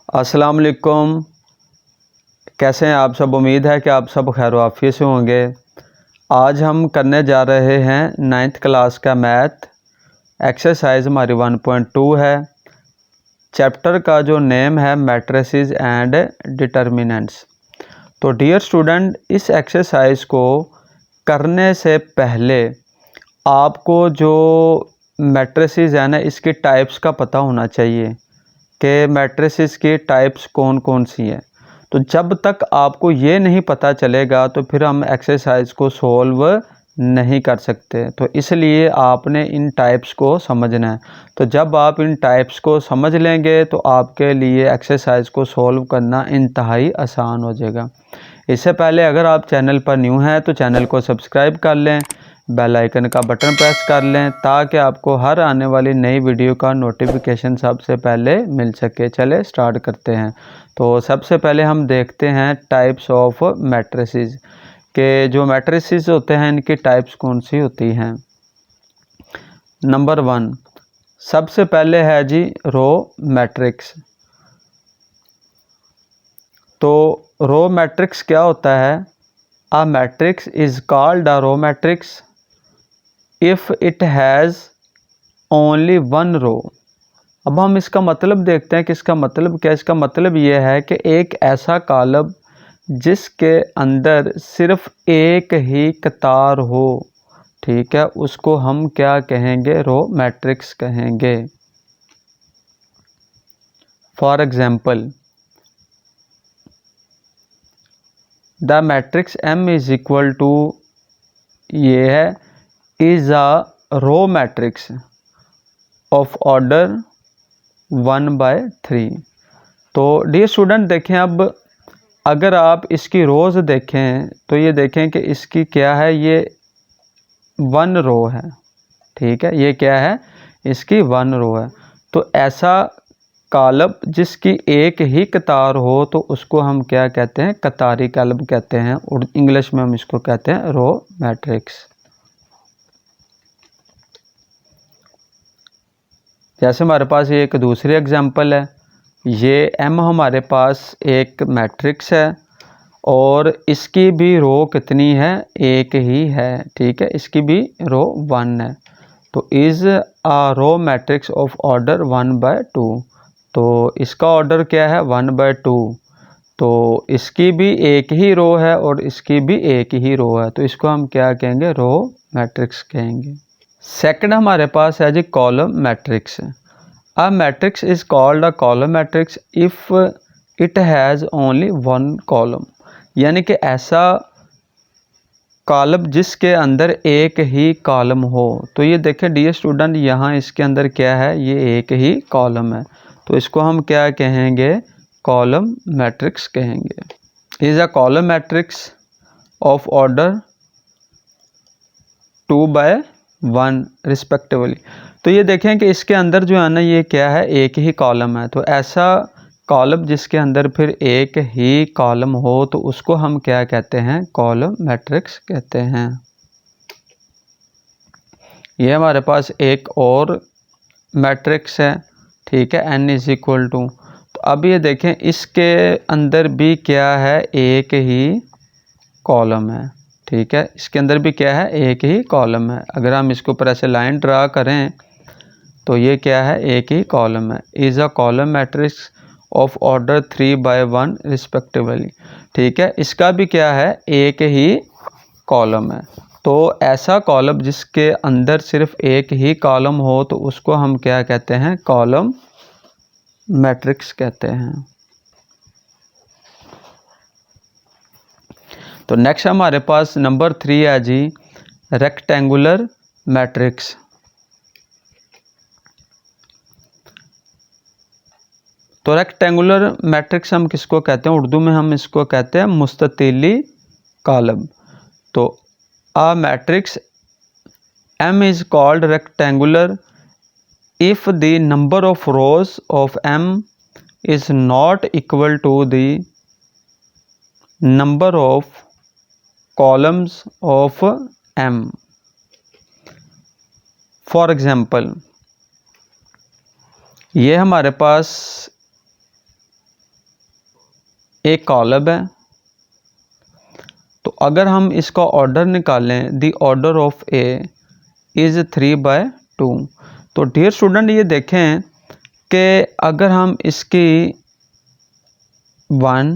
अस्सलाम वालेकुम। कैसे हैं आप सब? उम्मीद है कि आप सब खैर आफियत से होंगे। आज हम करने जा रहे हैं 9th क्लास का मैथ एक्सरसाइज हमारी 1.2 है। चैप्टर का जो नेम है मैट्रिसेस एंड डिटर्मिनेंट्स। तो डियर स्टूडेंट, इस एक्सरसाइज को करने से पहले आपको जो मैट्रिसेस है ना, इसके टाइप्स का पता होना चाहिए कि मैट्रिसेस की टाइप्स कौन कौन सी हैं। तो जब तक आपको ये नहीं पता चलेगा तो फिर हम एक्सरसाइज को सॉल्व नहीं कर सकते। तो इसलिए आपने इन टाइप्स को समझना है। तो जब आप इन टाइप्स को समझ लेंगे तो आपके लिए एक्सरसाइज को सॉल्व करना इंतहाई आसान हो जाएगा। इससे पहले अगर आप चैनल पर न्यू हैं तो चैनल को सब्सक्राइब कर लें, बेल आइकन का बटन प्रेस कर लें ताकि आपको हर आने वाली नई वीडियो का नोटिफिकेशन सबसे पहले मिल सके। चले स्टार्ट करते हैं। तो सबसे पहले हम देखते हैं टाइप्स ऑफ मैट्रिसेस के जो मैट्रिसेस होते हैं इनकी टाइप्स कौन सी होती हैं। नंबर 1 सबसे पहले है जी रो मैट्रिक्स। तो रो मैट्रिक्स क्या होता है? A matrix is called a row matrix if it has only one row. अब हम इसका मतलब देखते हैं कि इसका मतलब क्या है। इसका मतलब ये है कि एक ऐसा कॉलम जिसके अंदर सिर्फ एक ही कतार हो, ठीक है, उसको हम क्या कहेंगे? रो मैट्रिक्स कहेंगे। For example the matrix M is equal to, ये है, is a row matrix of order 1/3। तो डियर स्टूडेंट देखें, अब अगर आप इसकी रोज़ देखें तो ये देखें कि इसकी क्या है, ये 1 रो है, ठीक है, ये क्या है, इसकी 1 रो है। तो ऐसा कॉलम जिसकी एक ही कतार हो तो उसको हम क्या कहते हैं? कतारी कॉलम कहते हैं, और इंग्लिश में हम इसको कहते हैं रो मैट्रिक्स। जैसे हमारे पास ये एक दूसरी एग्जांपल है, ये M हमारे पास एक मैट्रिक्स है और इसकी भी रो कितनी है? एक ही है, ठीक है, इसकी भी रो 1 है। तो is a row matrix of order 1/2। तो इसका ऑर्डर क्या है? 1/2। तो इसकी भी एक ही रो है और इसकी भी एक ही रो है, तो इसको हम क्या कहेंगे? रो मैट्रिक्स कहेंगे। सेकंड हमारे पास है जी column matrix. A matrix is called a column matrix if it has only one column. यानी कि ऐसा कॉलम जिसके अंदर एक ही कॉलम हो। तो ये देखें डियर स्टूडेंट, यहाँ इसके अंदर क्या है? ये एक ही कॉलम है, तो इसको हम क्या कहेंगे? कॉलम मैट्रिक्स कहेंगे। Is a column matrix of order 2/1 respectively. तो ये देखें कि इसके अंदर जो है ना, ये क्या है? एक ही कॉलम है। तो ऐसा कॉलम जिसके अंदर फिर एक ही कॉलम हो तो उसको हम क्या कहते हैं? कॉलम मैट्रिक्स कहते हैं। ये हमारे पास एक और मैट्रिक्स है, ठीक है, N इज इक्वल टू। तो अब ये देखें इसके अंदर भी क्या है? एक ही कॉलम है, ठीक है, इसके अंदर भी क्या है? एक ही कॉलम है। अगर हम इसके ऊपर ऐसे लाइन ड्रा करें तो ये क्या है? एक ही कॉलम है। Is a column matrix of order 3/1 respectively, ठीक है, इसका भी क्या है? एक ही कॉलम है। तो ऐसा कॉलम जिसके अंदर सिर्फ एक ही कॉलम हो तो उसको हम क्या कहते हैं? कॉलम मैट्रिक्स कहते हैं। तो नेक्स्ट हमारे पास नंबर 3 है जी रेक्टेंगुलर मैट्रिक्स। तो रेक्टेंगुलर मैट्रिक्स हम किसको कहते हैं? उर्दू में हम इसको कहते हैं मुस्ततीली कॉलम। तो a matrix M is called rectangular if the number of rows of M is not equal to the number of columns of M। For example ये हमारे पास एक कॉलम है। तो अगर हम इसका ऑर्डर निकालें, the order of A is 3/2। तो डियर स्टूडेंट ये देखें कि अगर हम इसकी 1,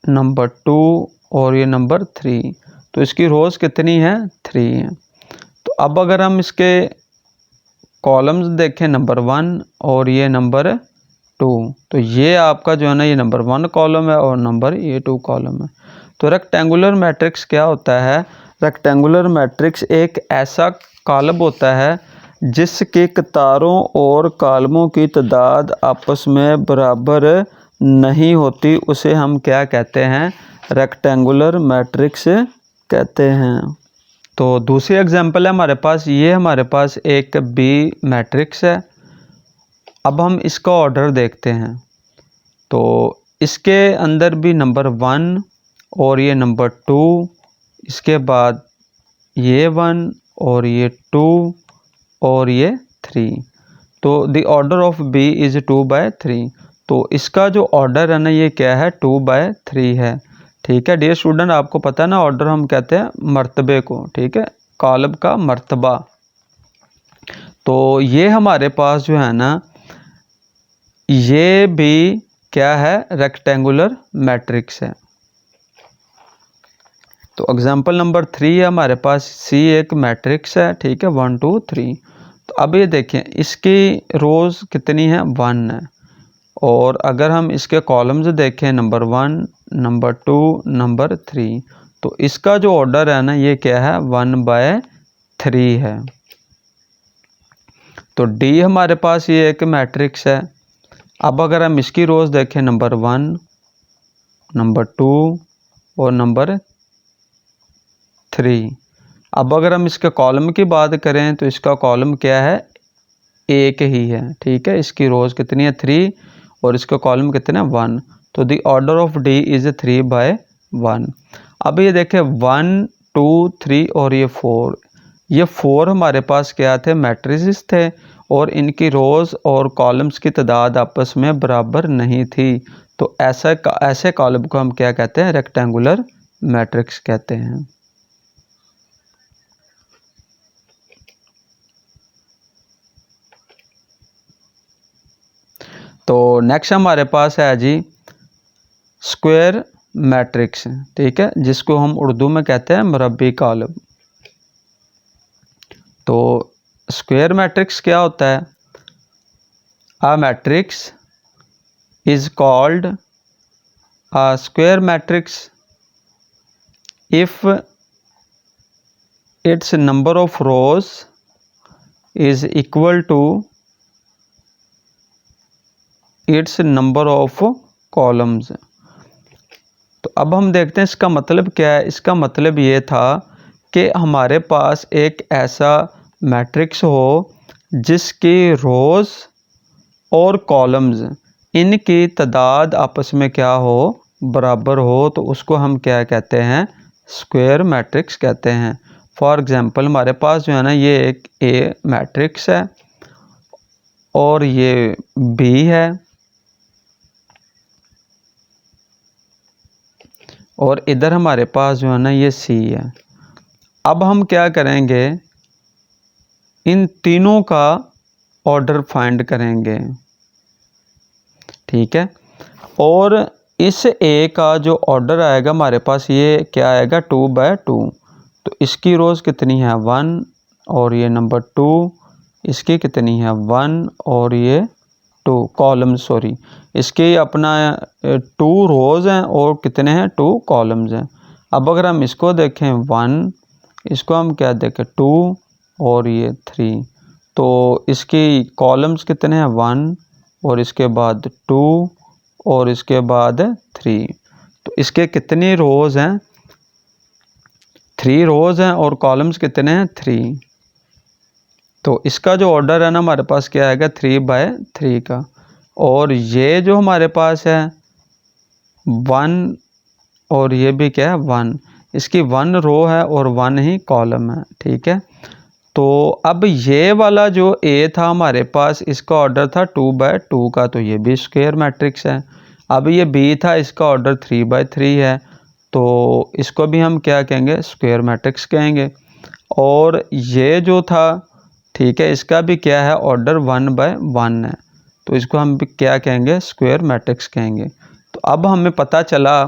नंबर 2 और ये नंबर 3, तो इसकी रोज़ कितनी है? 3 है। तो अब अगर हम इसके कॉलम्स देखें, नंबर 1 और ये नंबर 2, तो ये आपका जो है ना, ये नंबर 1 कॉलम है और नंबर ये 2 कॉलम है। तो रेक्टेंगुलर मैट्रिक्स क्या होता है? रेक्टेंगुलर मैट्रिक्स एक ऐसा कॉलम होता है जिसके कतारों और कॉलमों की तादाद आपस में बराबर नहीं होती, उसे हम क्या कहते हैं? रेक्टेंगुलर मैट्रिक्स कहते हैं। तो दूसरी एग्जांपल है हमारे पास, ये हमारे पास एक बी मैट्रिक्स है। अब हम इसका ऑर्डर देखते हैं। तो इसके अंदर भी नंबर 1 और ये नंबर 2, इसके बाद ये 1 और ये 2 और ये 3। तो the order of B is 2/3। तो इसका जो ऑर्डर है ना, ये क्या है? 2/3 है। ठीक है डियर स्टूडेंट, आपको पता है ना, ऑर्डर हम कहते हैं मर्तबे को। ठीक है, कॉलम का मर्तबा। तो ये हमारे पास जो है ना, ये भी क्या है? रेक्टेंगुलर मैट्रिक्स है। तो एग्जांपल नंबर 3 है हमारे पास, सी एक मैट्रिक्स है। ठीक है, 1 2 3। तो अब ये देखें, इसकी रोज़ कितनी है? 1 है। और अगर हम इसके कॉलम्स देखें, नंबर 1, नंबर 2, नंबर 3, तो इसका जो ऑर्डर है ना, ये क्या है? 1/3 है। तो डी हमारे पास ये एक मैट्रिक्स है। अब अगर हम इसकी रोज़ देखें, नंबर 1, नंबर 2 और नंबर 3। अब अगर हम इसके कॉलम की बात करें, तो इसका कॉलम क्या है? एक ही है। ठीक है, इसकी रोज़ कितनी है? 3 और इसका कॉलम कितना है? 1। तो the order of D is 3/1। अब ये देखें, 1 2 3 और ये 4, ये 4 हमारे पास क्या थे? मैट्रिसेस थे, और इनकी रोज़ और कॉलम्स की तादाद आपस में बराबर नहीं थी। तो ऐसे कॉलम को हम क्या कहते हैं? रेक्टेंगुलर मैट्रिक्स कहते हैं। तो नेक्स्ट हमारे पास है जी स्क्वायर मैट्रिक्स। ठीक है, जिसको हम उर्दू में कहते हैं मुरब्बी कॉलम। तो स्क्वायर मैट्रिक्स क्या होता है? A matrix is called a square matrix if its number of rows is equal to its number of columns. तो अब हम देखते हैं इसका मतलब क्या है। इसका मतलब ये था कि हमारे पास एक ऐसा मैट्रिक्स हो जिसकी रोज़ और कॉलम्स, इनकी तादाद आपस में क्या हो? बराबर हो। तो उसको हम क्या कहते हैं? स्क्वायर मैट्रिक्स कहते हैं। फॉर एग्जांपल, हमारे पास जो है ना, ये एक ए मैट्रिक्स है और ये बी है और इधर हमारे पास जो है ना, ये सी है। अब हम क्या करेंगे? इन तीनों का ऑर्डर फाइंड करेंगे। ठीक है, और इस ए का जो ऑर्डर आएगा हमारे पास, ये क्या आएगा? 2/2। तो इसकी रोज़ कितनी है? 1 और ये नंबर 2, इसकी कितनी है? 1 और ये 2 कॉलम्स, सॉरी, इसके अपना 2 रोज़ हैं और कितने हैं? 2 कॉलम्स हैं। अब अगर हम इसको देखें 1, इसको हम क्या देखें? 2 और ये 3। तो इसकी कॉलम्स कितने हैं? 1 और इसके बाद 2 और इसके बाद 3। तो इसके कितनी रोज़ हैं? 3 रोज़ हैं और कॉलम्स कितने हैं? 3। तो इसका जो ऑर्डर है ना, हमारे पास क्या आएगा? 3/3 का। और ये जो हमारे पास है 1 और ये भी क्या है? 1। इसकी 1 रो है और 1 ही कॉलम है। ठीक है, तो अब ये वाला जो ए था हमारे पास, इसका ऑर्डर था 2/2 का, तो ये भी स्क्वायर मैट्रिक्स है। अब ये बी था, इसका ऑर्डर 3/3 है, तो इसको भी हम क्या कहेंगे, स्क्वायर मैट्रिक्स कहेंगे। और ये जो था, ठीक है, इसका भी क्या है, ऑर्डर 1/1 है, तो इसको हम भी क्या कहेंगे, स्क्वायर मैट्रिक्स कहेंगे। तो अब हमें पता चला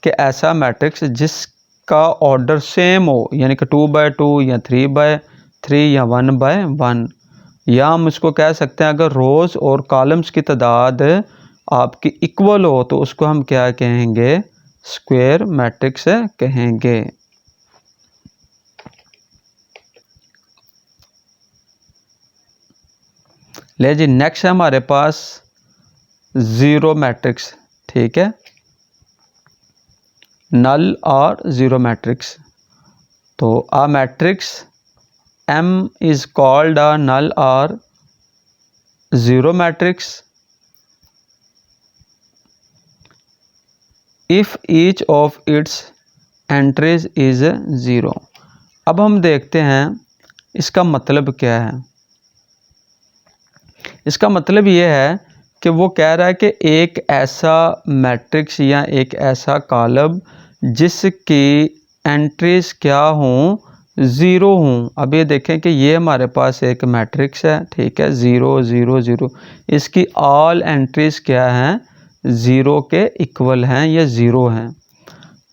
कि ऐसा मैट्रिक्स जिसका ऑर्डर सेम हो, यानी कि 2/2 या 3/3 या 1/1, या हम इसको कह सकते हैं अगर रोज़ और कॉलम्स की तादाद आपकी इक्वल हो तो उसको हम क्या कहेंगे, स्क्वायर मैट्रिक्स कहेंगे। ले जी, नेक्स्ट है हमारे पास ज़ीरो मैट्रिक्स, ठीक है, नल और ज़ीरो मैट्रिक्स। तो आ matrix M is called a null or zero matrix if each of its entries is zero। अब हम देखते हैं इसका मतलब क्या है। इसका मतलब ये है कि वो कह रहा है कि एक ऐसा मैट्रिक्स या एक ऐसा कॉलम जिसकी एंट्रीज क्या हों, ज़ीरो हूँ। अब ये देखें कि ये हमारे पास एक मैट्रिक्स है, ठीक है, 0 0 0, इसकी ऑल एंट्रीज क्या हैं, ज़ीरो के इक्वल हैं या ज़ीरो हैं,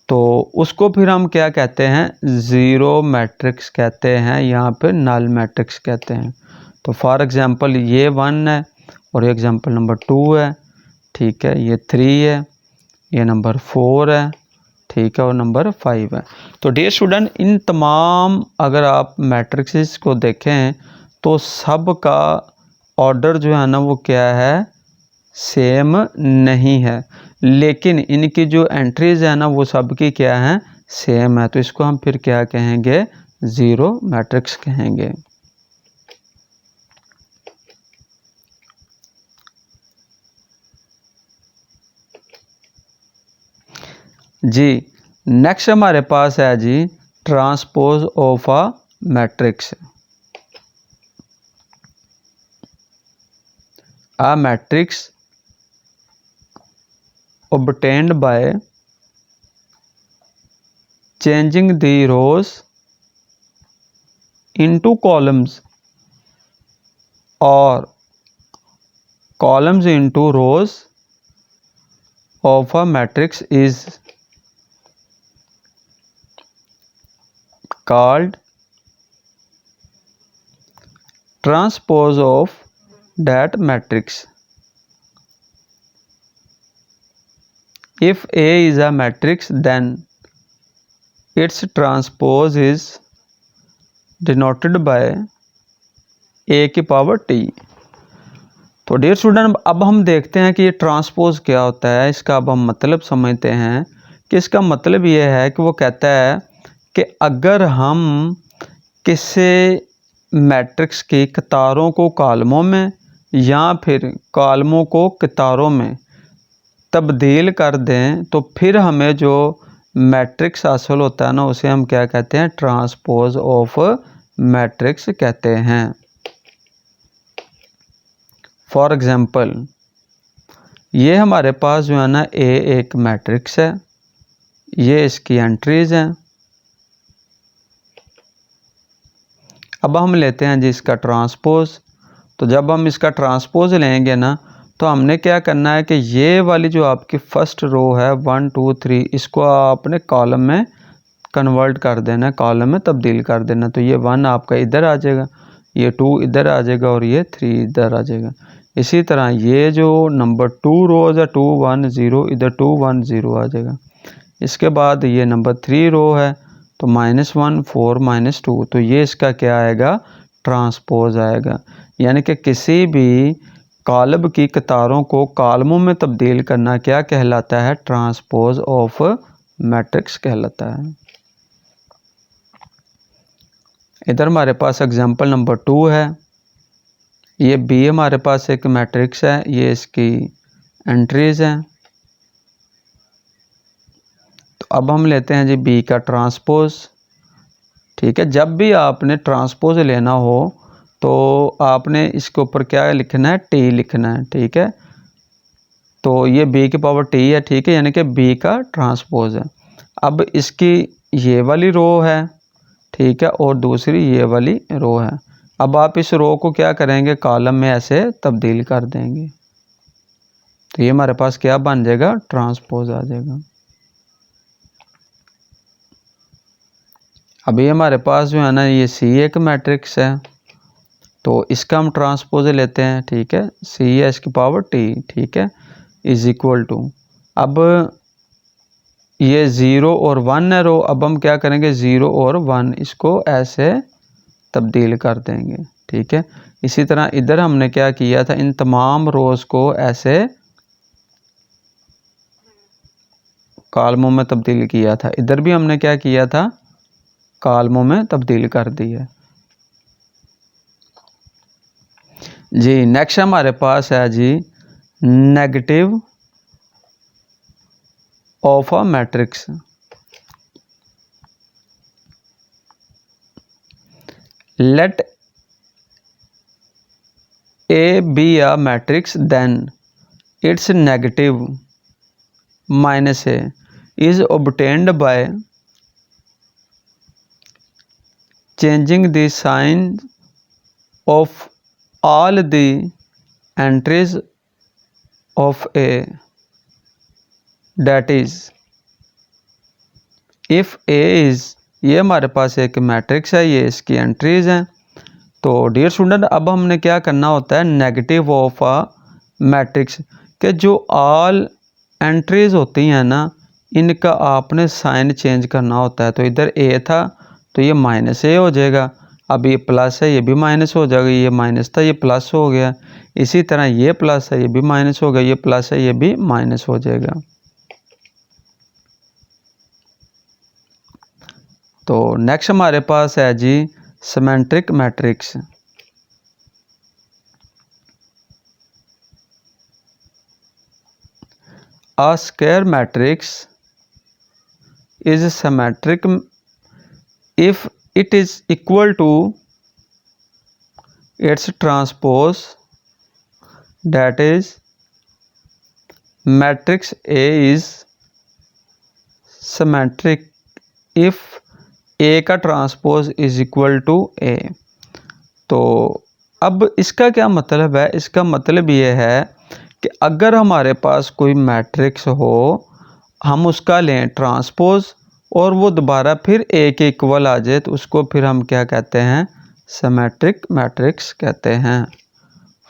तो उसको फिर हम क्या कहते हैं, ज़ीरो मैट्रिक्स कहते हैं, यहाँ पे नल मैट्रिक्स कहते हैं। तो फॉर एग्ज़ाम्पल ये 1 है और एग्ज़ाम्पल नंबर 2 है, ठीक है, ये 3 है, ये नंबर 4 है, ठीक है, और नंबर 5 है। तो डियर स्टूडेंट, इन तमाम अगर आप मैट्रिक्स को देखें तो सब का ऑर्डर जो है ना वो क्या है, सेम नहीं है, लेकिन इनकी जो एंट्रीज है ना वो सब की क्या है, सेम है। तो इसको हम फिर क्या कहेंगे, ज़ीरो मैट्रिक्स कहेंगे। जी, नेक्स्ट हमारे पास है जी transpose of a matrix. A matrix obtained by changing the rows into columns or columns into rows of a matrix is called transpose of that matrix। If A is a matrix, then its transpose is denoted by A की power T। तो dear student, अब हम देखते हैं कि ये transpose क्या होता है, इसका अब हम मतलब समझते हैं कि इसका मतलब ये है कि वो कहता है कि अगर हम किसी मैट्रिक्स की कतारों को कॉलमों में या फिर कॉलमों को कतारों में तब्दील कर दें तो फिर हमें जो मैट्रिक्स हासिल होता है ना उसे हम क्या कहते हैं, ट्रांसपोज ऑफ मैट्रिक्स कहते हैं। फॉर एग्ज़ाम्पल, ये हमारे पास जो है ना ए एक मैट्रिक्स है, ये इसकी एंट्रीज हैं। अब हम लेते हैं जी इसका ट्रांसपोज। तो जब हम इसका ट्रांसपोज लेंगे ना तो हमने क्या करना है कि ये वाली जो आपकी फर्स्ट रो है 1 2 3, इसको आपने कॉलम में कन्वर्ट कर देना है, कॉलम में तब्दील कर देना। तो ये 1 आपका इधर आ जाएगा, ये 2 इधर आ जाएगा और ये 3 इधर आ जाएगा। इसी तरह ये जो नंबर 2 रोज़ है 2 1 0, इधर 2 1 0 आ जाएगा। इसके बाद ये नंबर 3 रो है तो -1 4 -2, तो ये इसका क्या आएगा, ट्रांसपोज आएगा। यानी कि किसी भी कॉलम की कतारों को कॉलमों में तब्दील करना क्या कहलाता है, ट्रांसपोज ऑफ मैट्रिक्स कहलाता है। इधर हमारे पास एग्जांपल नंबर 2 है, ये बी हमारे पास एक मैट्रिक्स है, ये इसकी एंट्रीज हैं। तो अब हम लेते हैं जी बी का ट्रांसपोज, ठीक है। जब भी आपने ट्रांसपोज लेना हो तो आपने इसके ऊपर क्या लिखना है, टी लिखना है, ठीक है। तो ये b की पावर t है, ठीक है, यानी कि b का ट्रांसपोज है। अब इसकी ये वाली रो है, ठीक है, और दूसरी ये वाली रो है। अब आप इस रो को क्या करेंगे, कॉलम में ऐसे तब्दील कर देंगे, तो ये हमारे पास क्या बन जाएगा, ट्रांसपोज आ जाएगा। अभी हमारे पास जो है ना ये सी एक मैट्रिक्स है, तो इसका हम ट्रांसपोज लेते हैं, ठीक है, सी है इसकी पावर टी, ठीक है, इज इक्वल टू, अब ये 0 और 1 है रो, अब हम क्या करेंगे 0 और 1 इसको ऐसे तब्दील कर देंगे, ठीक है। इसी तरह इधर हमने क्या किया था, इन तमाम रोज को ऐसे कॉलमों में तब्दील किया था, इधर भी हमने क्या किया था, कॉलमों में तब्दील कर दिया जी। नेक्स्ट हमारे पास है जी negative of a matrix. Let A be a matrix, then its negative minus A is obtained by changing the sign of all the entries of A, that is if A is, ये हमारे पास एक matrix है, ये इसकी entries हैं। तो dear student अब हमने क्या करना होता है, नेगेटिव ऑफ अ मैट्रिक्स के जो ऑल एंट्रीज होती हैं ना, इनका आपने साइन चेंज करना होता है। तो इधर ए था तो ये माइनस ए हो जाएगा, अब ये प्लस है ये भी माइनस हो जाएगा, ये माइनस था ये प्लस हो गया, इसी तरह ये प्लस है ये भी माइनस हो गया, ये प्लस है ये भी माइनस हो जाएगा। तो नेक्स्ट हमारे पास है जी symmetric matrix. A square matrix is symmetric if it is equal to its transpose, that is matrix A is symmetric if A का transpose is equal to A। तो अब इसका क्या मतलब है, इसका मतलब ये है कि अगर हमारे पास कोई मैट्रिक्स हो, हम उसका लें ट्रांसपोज और वो दोबारा फिर A के इक्वल आ जाए, तो उसको फिर हम क्या कहते हैं, सिमेट्रिक मैट्रिक्स कहते हैं।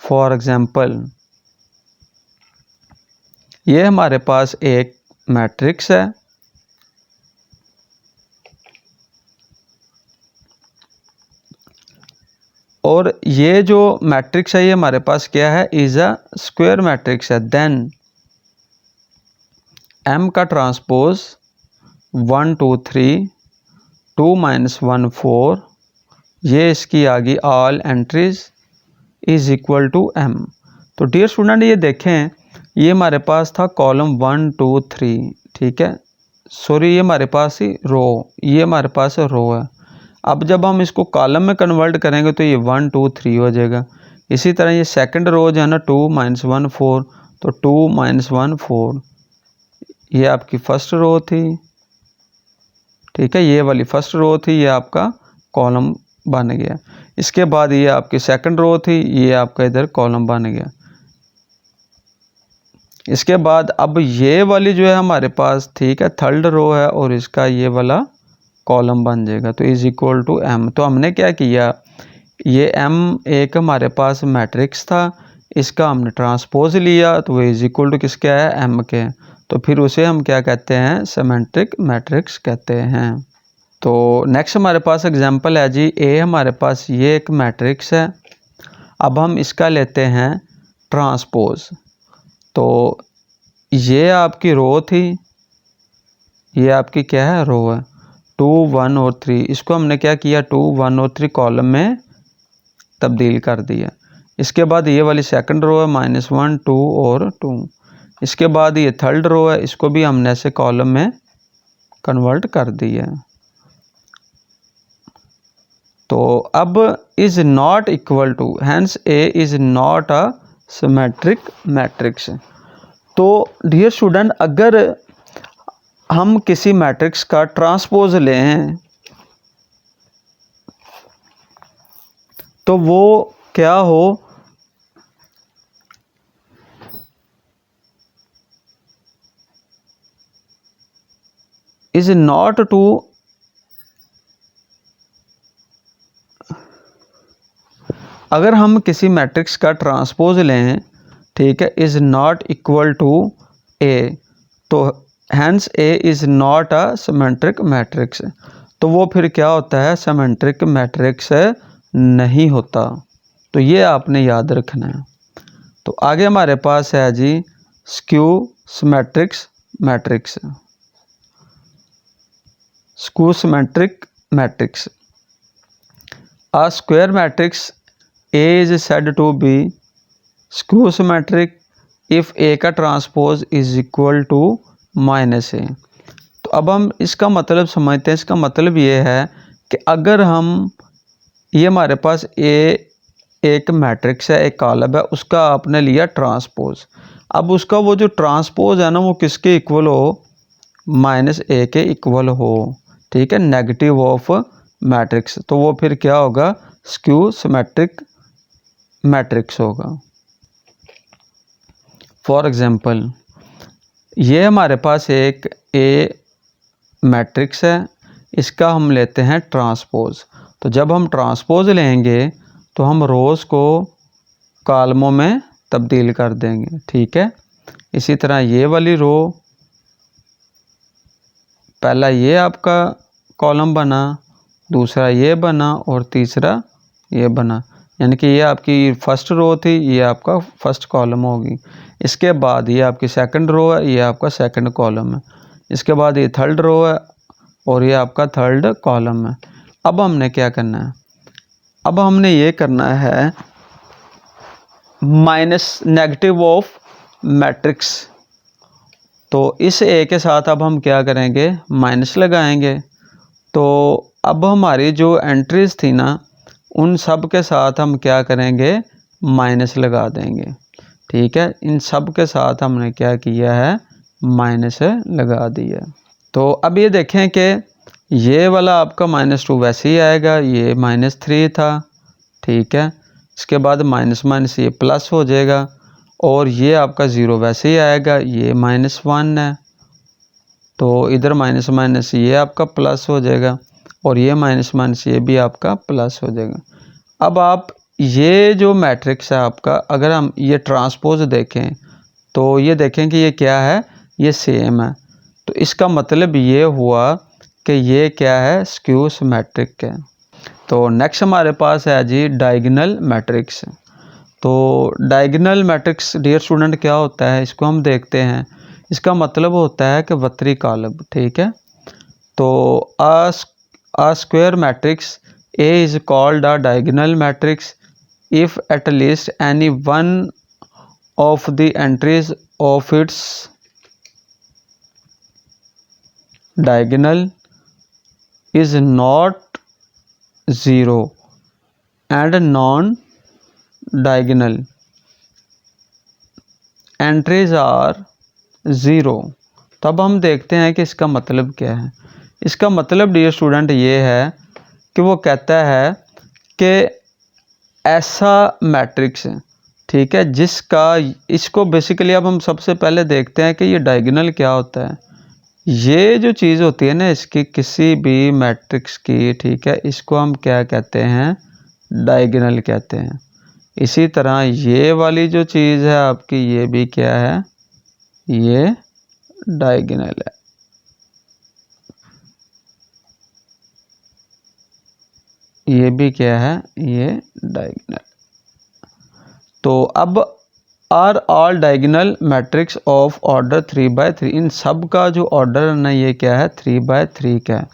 फॉर एग्जांपल ये हमारे पास एक मैट्रिक्स है, और ये जो मैट्रिक्स है ये हमारे पास क्या है, इज अ स्क्वायर मैट्रिक्स है। देन M का ट्रांसपोज 1 2 3 2 -1 4, ये इसकी आ गई all entries is equal to M। तो डियर स्टूडेंट ये देखें, ये हमारे पास था कॉलम 1 2 3, ठीक है, सॉरी ये हमारे पास ही रो, ये हमारे पास रो है। अब जब हम इसको कॉलम में कन्वर्ट करेंगे तो ये 1 2 3 हो जाएगा। इसी तरह ये सेकंड रो जो है ना 2 -1 4, तो 2 -1 4, ये आपकी फर्स्ट रो थी, ठीक है, ये वाली फर्स्ट रो थी, ये आपका कॉलम बन गया। इसके बाद ये आपकी सेकंड रो थी, ये आपका इधर कॉलम बन गया। इसके बाद अब ये वाली जो है हमारे पास, ठीक है, थर्ड रो है और इसका ये वाला कॉलम बन जाएगा, तो इज इक्वल टू M। तो हमने क्या किया, ये M एक हमारे पास मैट्रिक्स था, इसका हमने ट्रांसपोज लिया, तो वो इज इक्वल टू किसके है, M के, तो फिर उसे हम क्या कहते हैं, सिमेट्रिक मैट्रिक्स कहते हैं। तो नेक्स्ट हमारे पास एग्जांपल है जी, A हमारे पास ये एक मैट्रिक्स है, अब हम इसका लेते हैं ट्रांसपोज। तो ये आपकी रो थी, ये आपकी क्या है, रो है, 2 1 और 3, इसको हमने क्या किया, 2 1 और 3 कॉलम में तब्दील कर दिया। इसके बाद ये वाली सेकंड रो है -1 2 और 2, इसके बाद ये थर्ड रो है, इसको भी हमने ऐसे कॉलम में कन्वर्ट कर दिया। तो अब is not equal to, hence A is not a symmetric matrix. तो डियर स्टूडेंट, अगर हम किसी मैट्रिक्स का ट्रांसपोज लें तो वो क्या हो, इज नॉट टू अगर हम किसी मैट्रिक्स का ट्रांसपोज लें, ठीक है, is not equal to A, तो hence A is not a symmetric matrix, तो वो फिर क्या होता है, सिमेट्रिक मैट्रिक्स नहीं होता। तो ये आपने याद रखना है। तो आगे हमारे पास है जी skew symmetrics matrix. Skew symmetric matrix, a square matrix A is said to be skew symmetric if A का transpose is equal to -A। तो अब हम इसका मतलब समझते हैं। इसका मतलब ये है कि अगर हम, ये हमारे पास A एक मैट्रिक्स है, एक कॉलम है, उसका आपने लिया ट्रांसपोज। अब उसका वो जो ट्रांसपोज है ना, वो किसके इक्वल हो, -A के इक्वल हो, ठीक है, नेगेटिव ऑफ मैट्रिक्स, तो वो फिर क्या होगा, स्क्यू सिमेट्रिक मैट्रिक्स होगा। फॉर एग्जांपल, ये हमारे पास एक ए मैट्रिक्स है, इसका हम लेते हैं ट्रांसपोज। तो जब हम ट्रांसपोज लेंगे तो हम रोज़ को कॉलमों में तब्दील कर देंगे, ठीक है। इसी तरह ये वाली रो, पहला ये आपका कॉलम बना, दूसरा ये बना और तीसरा ये बना, यानी कि ये आपकी फर्स्ट रो थी, ये आपका फर्स्ट कॉलम होगी। इसके बाद ये आपकी सेकंड रो है, ये आपका सेकंड कॉलम है। इसके बाद ये थर्ड रो है और ये आपका थर्ड कॉलम है। अब हमने क्या करना है, अब हमने ये करना है माइनस नेगेटिव ऑफ मैट्रिक्स। तो इस ए के साथ अब हम क्या करेंगे, माइनस लगाएंगे। तो अब हमारी जो एंट्रीज थी ना, उन सब के साथ हम क्या करेंगे, माइनस लगा देंगे, ठीक है। इन सब के साथ हमने क्या किया है, माइनस लगा दिया। तो अब ये देखें कि ये वाला आपका -2 वैसे ही आएगा, ये -3 था, ठीक है। इसके बाद माइनस माइनस ये प्लस हो जाएगा और ये आपका 0 वैसे ही आएगा, ये -1 है, तो इधर माइनस माइनस ये आपका प्लस हो जाएगा और ये माइनस माइनस ये भी आपका प्लस हो जाएगा। अब आप ये जो मैट्रिक्स है आपका, अगर हम ये ट्रांसपोज देखें तो ये देखें कि ये क्या है, ये सेम है। तो इसका मतलब ये हुआ कि ये क्या है, स्क्यू सिमेट्रिक है। तो नेक्स्ट हमारे पास है जी डायगोनल मैट्रिक्स। तो डायगोनल मैट्रिक्स डियर स्टूडेंट क्या होता है, इसको हम देखते हैं। इसका मतलब होता है कि वक्री कॉलम, ठीक है। तो a square matrix A is called a diagonal matrix if at least any one of the entries of its diagonal is not 0 and non-diagonal entries are 0। तब हम देखते हैं कि इसका मतलब क्या है। इसका मतलब डियर स्टूडेंट ये है कि वो कहता है कि ऐसा मैट्रिक्स, ठीक है, जिसका, इसको बेसिकली अब हम सबसे पहले देखते हैं कि ये डायगोनल क्या होता है। ये जो चीज़ होती है ना, इसकी किसी भी मैट्रिक्स की, ठीक है, इसको हम क्या कहते हैं, डायगोनल कहते हैं। इसी तरह ये वाली जो चीज़ है आपकी, ये भी क्या है, ये डायगोनल है। ये भी क्या है, ये डायगोनल। तो अब are all diagonal matrix of order 3/3, इन सब का जो ऑर्डर है ना, ये क्या है, 3/3 का है।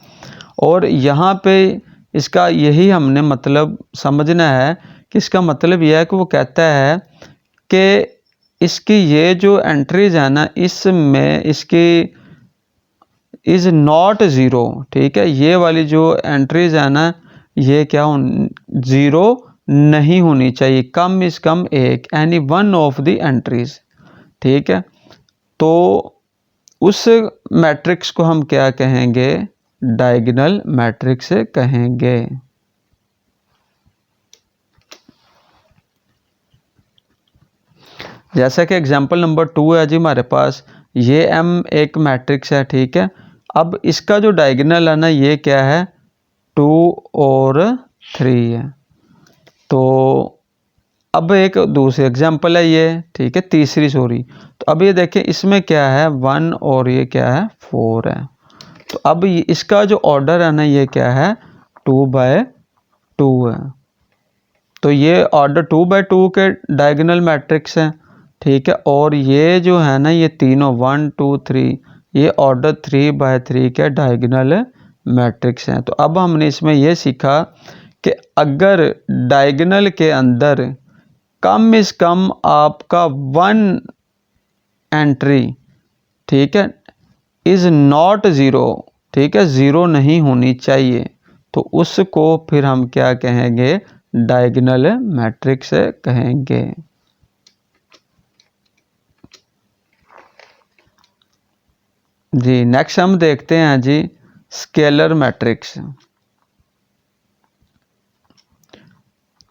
और यहाँ पे इसका यही हमने मतलब समझना है कि इसका मतलब यह है कि वो कहता है कि इसकी ये जो एंट्रीज है ना, इसमें इसकी इज़ नॉट 0, ठीक है। ये वाली जो एंट्रीज है ना, ये क्या 0 नहीं होनी चाहिए, कम इज़ कम एक, any one of the entries, ठीक है। तो उस मैट्रिक्स को हम क्या कहेंगे, डायगोनल मैट्रिक्स कहेंगे। जैसा कि एग्जांपल नंबर 2 है जी हमारे पास, ये M एक मैट्रिक्स है, ठीक है। अब इसका जो डायगोनल है ना, ये क्या है, 2 और 3 है। तो अब एक दूसरी एग्जांपल है ये, ठीक है, तीसरी सॉरी। तो अब ये देखें, इसमें क्या है, 1 और ये क्या है, 4 है। तो अब इसका जो ऑर्डर है ना, ये क्या है, 2/2 है। तो ये ऑर्डर 2/2 के डायगोनल मैट्रिक्स है, ठीक है। और ये जो है ना, ये तीनों 1 2 3, ये ऑर्डर 3/3 के डायगोनल मैट्रिक्स हैं। तो अब हमने इसमें ये सीखा कि अगर डायगोनल के अंदर कम से कम आपका 1 एंट्री, ठीक है, इज़ नॉट ज़ीरो, ठीक है, ज़ीरो नहीं होनी चाहिए, तो उसको फिर हम क्या कहेंगे, डायगोनल मैट्रिक्स कहेंगे। जी नेक्स्ट हम देखते हैं जी स्केलर मैट्रिक्स।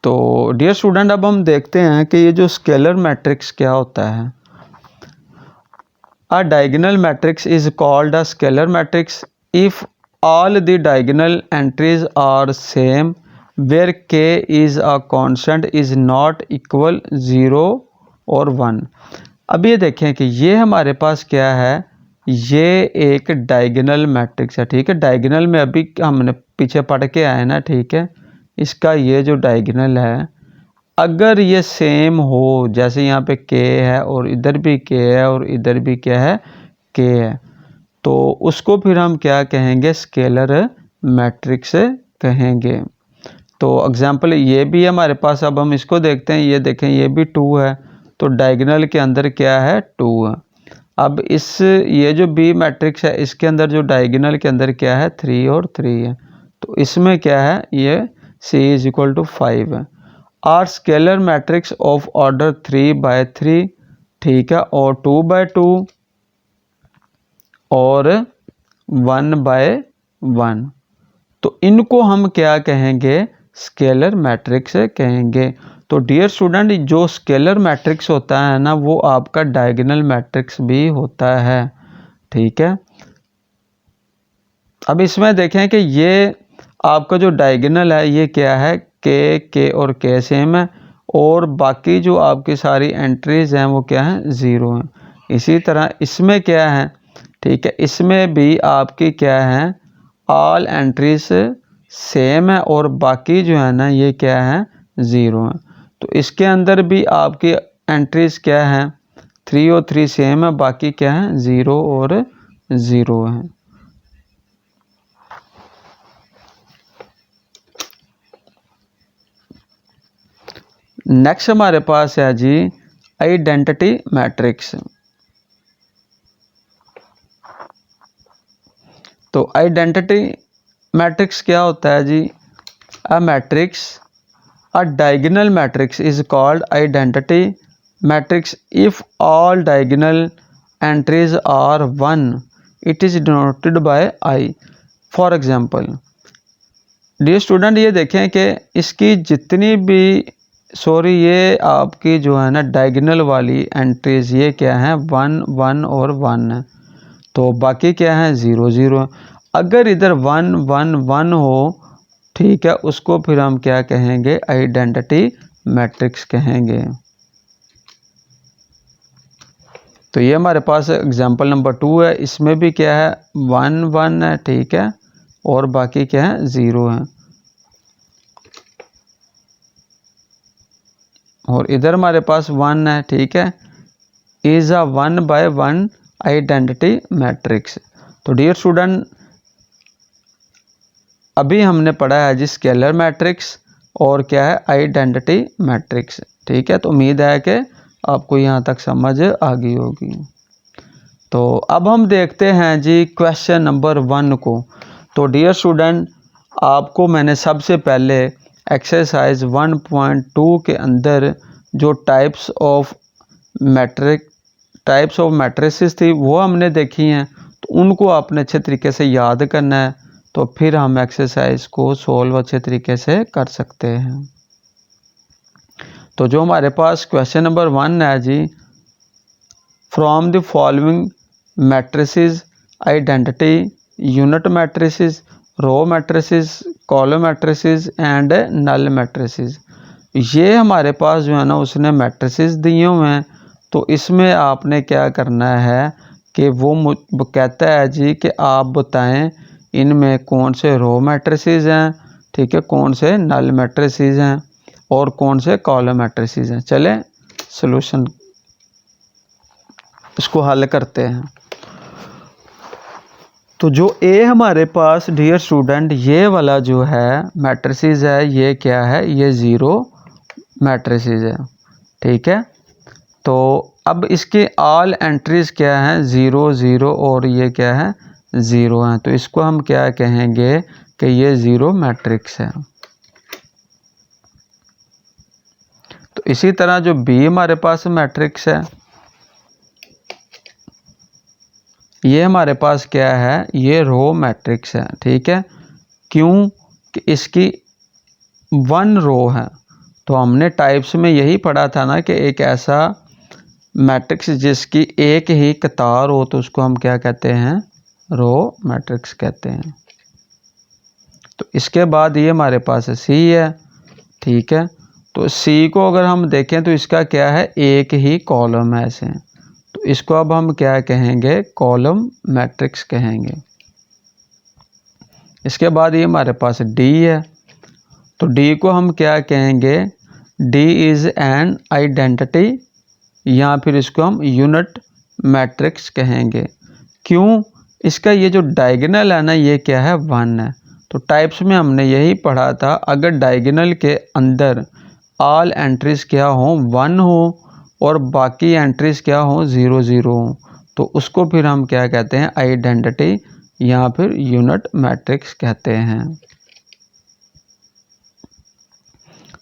तो डियर स्टूडेंट, अब हम देखते हैं कि ये जो स्केलर मैट्रिक्स क्या होता है। A diagonal matrix is called a scalar matrix if all the diagonal entries are same, where k is a constant is not equal 0 और 1। अब ये देखें कि ये हमारे पास क्या है, ये एक डायगोनल मैट्रिक्स है, ठीक है। डायगोनल में अभी हमने पीछे पढ़ के आए ना, ठीक है। इसका ये जो डायगोनल है, अगर ये सेम हो, जैसे यहाँ पे k है और इधर भी k है और इधर भी क्या है, k है, तो उसको फिर हम क्या कहेंगे, स्केलर मैट्रिक्स कहेंगे। तो एग्जांपल ये भी है हमारे पास। अब हम इसको देखते हैं, ये देखें, ये भी 2 है, तो डायगोनल के अंदर क्या है, 2 है। अब ये जो B मैट्रिक्स है, इसके अंदर जो डायगोनल के अंदर क्या है, 3 और 3 है। तो इसमें क्या है, ये C = 5 है। Are scalar matrix of order 3/3, ठीक है, और 2/2 और 1/1। तो इनको हम क्या कहेंगे, स्केलर मैट्रिक्स कहेंगे। तो डियर स्टूडेंट, जो स्केलर मैट्रिक्स होता है ना, वो आपका डायगोनल मैट्रिक्स भी होता है, ठीक है। अब इसमें देखें कि ये आपका जो डायगोनल है, ये क्या है, के और के सेम है, और बाकी जो आपकी सारी एंट्रीज हैं वो क्या है, 0 हैं। इसी तरह इसमें क्या है, ठीक है, इसमें भी आपकी क्या है, ऑल एंट्रीज सेम है और बाकी जो है ना, ये क्या है, 0 है। तो इसके अंदर भी आपकी एंट्रीज क्या है, 3 और 3 सेम है, बाकी क्या है, 0 और 0 है। नेक्स्ट हमारे पास है जी आइडेंटिटी मैट्रिक्स। तो आइडेंटिटी मैट्रिक्स क्या होता है जी, a matrix, a diagonal matrix is called identity matrix if all diagonal entries are 1, it is denoted by I. For example dear student, ये देखें कि इसकी जितनी भी ये आपकी जो है ना डायगोनल वाली एंट्रीज, ये क्या है, 1 1 और 1 है, तो बाकी क्या है, 0 0। अगर इधर 1 1 1 हो, ठीक है, उसको फिर हम क्या कहेंगे, आइडेंटिटी मैट्रिक्स कहेंगे। तो ये हमारे पास एग्जांपल नंबर 2 है, इसमें भी क्या है, 1 1 है, ठीक है, और बाकी क्या है, 0 है। और इधर हमारे पास 1 है, ठीक है, इज अ 1/1 आइडेंटिटी मैट्रिक्स। तो डियर स्टूडेंट, अभी हमने पढ़ा है जी स्केलर मैट्रिक्स और क्या है, आइडेंटिटी मैट्रिक्स, ठीक है। तो उम्मीद है कि आपको यहाँ तक समझ आ गई होगी। तो अब हम देखते हैं जी क्वेश्चन नंबर 1 को। तो डियर स्टूडेंट, आपको मैंने सबसे पहले एक्सरसाइज 1.2 के अंदर जो types of matrix types of matrices थी वो हमने देखी हैं, तो उनको आपने अच्छे तरीके से याद करना है, तो फिर हम एक्सरसाइज को सॉल्व अच्छे तरीके से कर सकते हैं। तो जो हमारे पास क्वेश्चन नंबर 1 है जी, from the following matrices identity unit matrices, row matrices, column matrices and null matrices. ये हमारे पास जो है ना उसने मैट्रिसेस दिए हुए हैं, तो इसमें आपने क्या करना है कि वो कहता है जी कि आप बताएं इनमें कौन से रो मैट्रिसेस हैं, ठीक है, कौन से नल मैट्रिसेस हैं और कौन से कॉलम मैट्रिसेस हैं। चले सॉल्यूशन इसको हल करते हैं। तो जो ए हमारे पास डियर स्टूडेंट ये वाला जो है मैट्रिसेस है, ये क्या है, ये ज़ीरो मैट्रिसेस है, ठीक है। तो अब इसके ऑल एंट्रीज क्या हैं, 0 0 और ये क्या है 0 है, तो इसको हम क्या कहेंगे कि ये 0 मैट्रिक्स है। तो इसी तरह जो बी हमारे पास मैट्रिक्स है, ये हमारे पास क्या है, ये रो मैट्रिक्स है, ठीक है। क्यों कि इसकी 1 रो है, तो हमने टाइप्स में यही पढ़ा था ना कि एक ऐसा मैट्रिक्स जिसकी एक ही कतार हो तो उसको हम क्या कहते हैं, रो मैट्रिक्स कहते हैं। तो इसके बाद ये हमारे पास सी है, ठीक है। तो सी को अगर हम देखें तो इसका क्या है, एक ही कॉलम है ऐसे, तो इसको अब हम क्या कहेंगे, कॉलम मैट्रिक्स कहेंगे। इसके बाद ये हमारे पास डी है, तो डी को हम क्या कहेंगे, डी इज़ एन आइडेंटिटी या फिर इसको हम यूनिट मैट्रिक्स कहेंगे। क्यों, इसका ये जो डायगोनल है ना ये क्या है 1 है, तो टाइप्स में हमने यही पढ़ा था अगर डायगोनल के अंदर ऑल एंट्रीज क्या हो 1 हो और बाकी एंट्रीज क्या हो 0 0 हो, तो उसको फिर हम क्या कहते हैं, आइडेंटिटी या फिर यूनिट मैट्रिक्स कहते हैं।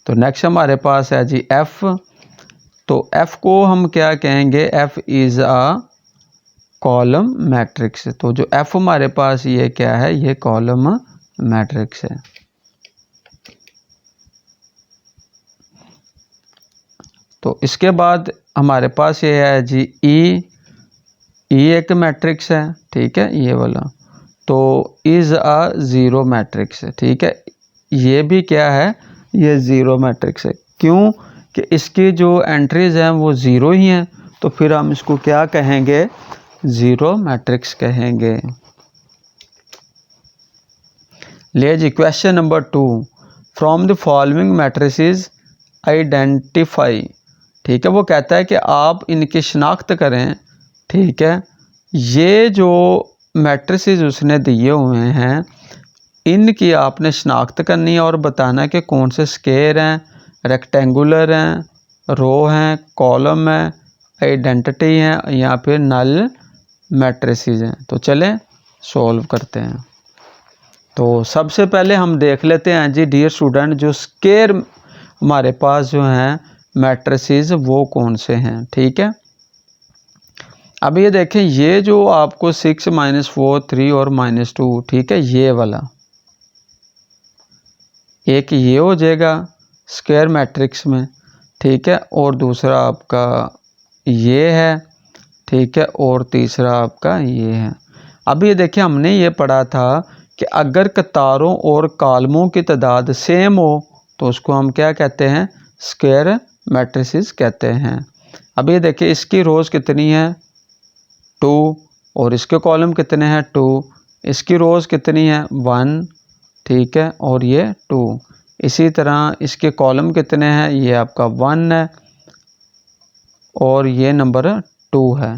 तो नेक्स्ट हमारे पास है जी एफ, तो एफ को हम क्या कहेंगे, F is a column matrix. तो जो एफ हमारे पास ये क्या है, ये कॉलम मैट्रिक्स है। तो इसके बाद हमारे पास ये है जी ई एक मैट्रिक्स है, ठीक है, ये वाला, तो इज़ अ ज़ीरो मैट्रिक्स है, ठीक है। ये भी क्या है, ये ज़ीरो मैट्रिक्स है। क्यों कि इसकी जो एंट्रीज हैं वो ज़ीरो ही हैं, तो फिर हम इसको क्या कहेंगे, ज़ीरो मैट्रिक्स कहेंगे। ले जी question number 2, from the following matrices identify, ठीक है। वो कहता है कि आप इनकी शनाख्त करें, ठीक है। ये जो मैट्रिसेस उसने दिए हुए हैं इनकी आपने शनाख्त करनी है और बताना है कि कौन से स्क्वायर हैं, रेक्टेंगुलर हैं, रो हैं, कॉलम है, आइडेंटिटी हैं या फिर नल मैट्रिसेस हैं। तो चलें सॉल्व करते हैं। तो सबसे पहले हम देख लेते हैं जी डियर स्टूडेंट, जो स्क्वायर हमारे पास जो हैं मैट्रिसेस वो कौन से हैं, ठीक है। अब ये देखें, ये जो आपको 6 -4 3 और -2, ठीक है, ये वाला एक ये हो जाएगा स्क्वायर मैट्रिक्स में, ठीक है, और दूसरा आपका ये है, ठीक है, और तीसरा आपका ये है। अब ये देखिए हमने ये पढ़ा था कि अगर कतारों और कॉलमों की तादाद सेम हो तो उसको हम क्या कहते हैं, स्क्वायर मैट्रिसेस कहते हैं। अब ये देखिए इसकी रोज़ कितनी है 2 और इसके कॉलम कितने हैं 2, इसकी रोज़ कितनी है 1, ठीक है, और ये 2। इसी तरह इसके कॉलम कितने हैं, ये आपका 1 है और ये नंबर 2 है।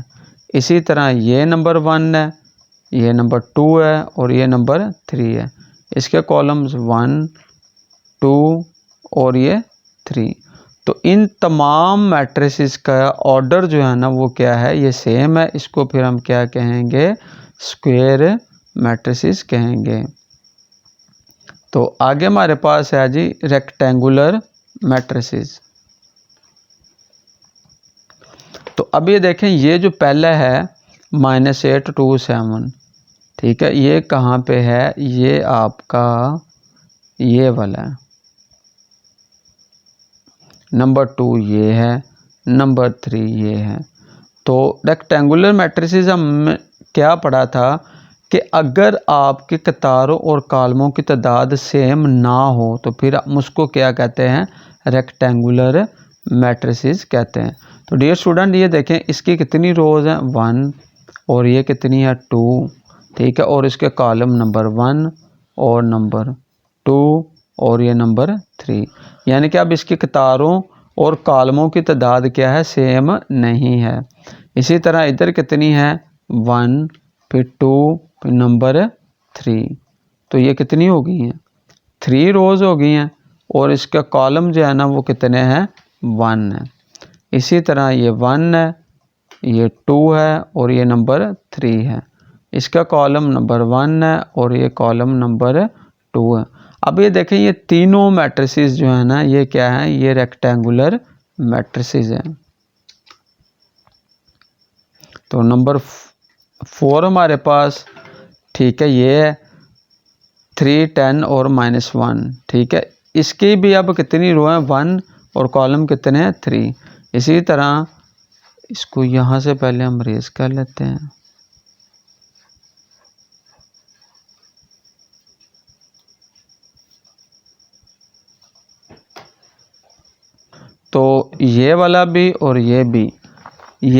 इसी तरह ये नंबर 1 है, ये नंबर 2 है और ये नंबर 3 है। इसके कॉलम्स 1 2 और ये 3। तो इन तमाम मैट्रिसेस का ऑर्डर जो है ना वो क्या है, ये सेम है। इसको फिर हम क्या कहेंगे, स्क्वायर मैट्रिसेस कहेंगे। तो आगे हमारे पास है जी रेक्टेंगुलर मैट्रिसेस। तो अब ये देखें, ये जो पहला है -827, ठीक है, ये कहाँ पे है, ये आपका ये वाला है, नंबर 2 ये है, नंबर 3 ये है। तो रेक्टेंगुलर मैट्रिसेस हम क्या पढ़ा था कि अगर आपके कतारों और कॉलमों की तादाद सेम ना हो तो फिर हम उसको क्या कहते हैं, रेक्टेंगुलर मैट्रिसेस कहते हैं। तो डियर स्टूडेंट, ये देखें इसकी कितनी रोज़ हैं, 1, और ये कितनी है, 2, ठीक है, और इसके कॉलम नंबर 1 और नंबर 2 और ये नंबर 3, यानी कि अब इसकी कतारों और कॉलमों की तादाद क्या है, सेम नहीं है। इसी तरह इधर कितनी है, 1, फिर 2, फिर नंबर 3, तो ये कितनी हो गई हैं, 3 रोज़ हो गई हैं, और इसका कॉलम जो है ना वो कितने हैं, 1 है। इसी तरह ये 1 है, ये 2 है और ये नंबर 3 है। इसका कॉलम नंबर 1 है और ये कॉलम नंबर 2 है। अब ये देखें, ये तीनों मैट्रिसेस जो है ना, ये क्या है, ये रेक्टेंगुलर मैट्रिसेस हैं। तो नंबर 4 हमारे पास, ठीक है, ये है 3, 10 और -1, ठीक है, इसकी भी अब कितनी रो है, 1 और कॉलम कितने हैं, 3। इसी तरह इसको यहाँ से पहले हम रेज कर लेते हैं। तो ये वाला भी और ये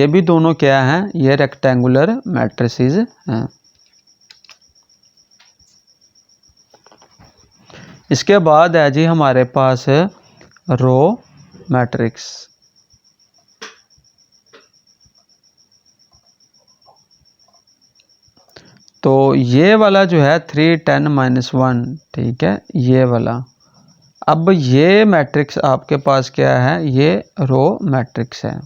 भी दोनों क्या हैं, ये रेक्टेंगुलर मैट्रिसेस हैं। इसके बाद है जी हमारे पास रो मैट्रिक्स। तो ये वाला जो है 3, 10, -1, ठीक है, ये वाला, अब ये मैट्रिक्स आपके पास क्या है, ये रो मैट्रिक्स है।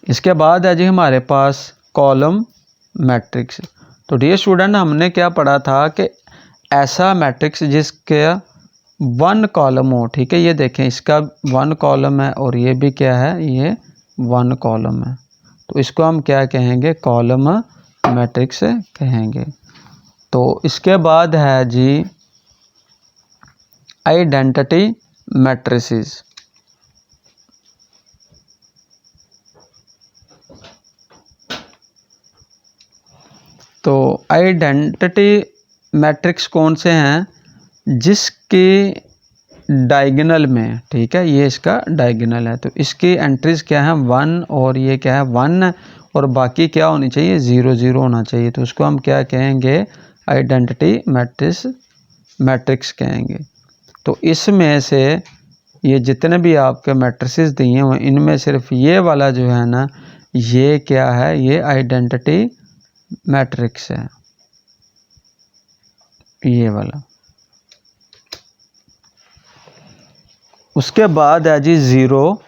इसके बाद है जी हमारे पास कॉलम मैट्रिक्स। तो डियर स्टूडेंट, हमने क्या पढ़ा था कि ऐसा मैट्रिक्स जिसके 1 कॉलम हो, ठीक है, ये देखें इसका 1 कॉलम है और ये भी क्या है, ये 1 कॉलम है, तो इसको हम क्या कहेंगे, कॉलम मैट्रिक्स कहेंगे। तो इसके बाद है जी आइडेंटिटी मैट्रिसेस। तो आइडेंटिटी मैट्रिक्स कौन से हैं, जिसके डायगोनल में, ठीक है, ये इसका डायगोनल है, तो इसकी एंट्रीज क्या है, 1 और ये क्या है, 1, और बाकी क्या होनी चाहिए, 0, 0 होना चाहिए। तो उसको हम क्या कहेंगे, आइडेंटिटी मैट्रिक्स कहेंगे। तो इसमें से ये जितने भी आपके मैट्रिसेस दिए हुए हैं, इनमें सिर्फ ये वाला जो है ना, ये क्या है, ये आइडेंटिटी मैट्रिक्स है, ये वाला। उसके बाद है जी ज़ीरो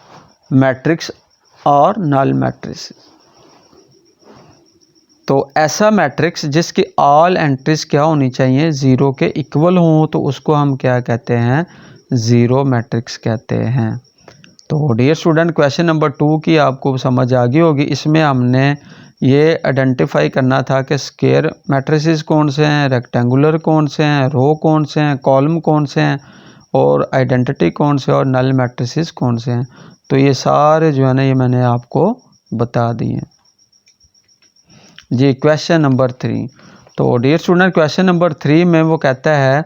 मैट्रिक्स और नल मैट्रिक्स। तो ऐसा मैट्रिक्स जिसकी ऑल एंट्रीज क्या होनी चाहिए, 0 के इक्वल हों, तो उसको हम क्या कहते हैं, ज़ीरो मैट्रिक्स कहते हैं। तो डियर स्टूडेंट, क्वेश्चन नंबर 2 की आपको समझ आ गई होगी। इसमें हमने ये आइडेंटिफाई करना था कि स्क्वायर मैट्रिसेस कौन से हैं, रेक्टेंगुलर कौन से हैं, रो कौन से हैं, कॉलम कौन से हैं, और आइडेंटिटी कौन से और नल मैट्रिसेस कौन से हैं। तो ये सारे जो है ना, ये मैंने आपको बता दिए जी। क्वेश्चन नंबर 3, तो डियर स्टूडेंट, क्वेश्चन नंबर 3 में वो कहता है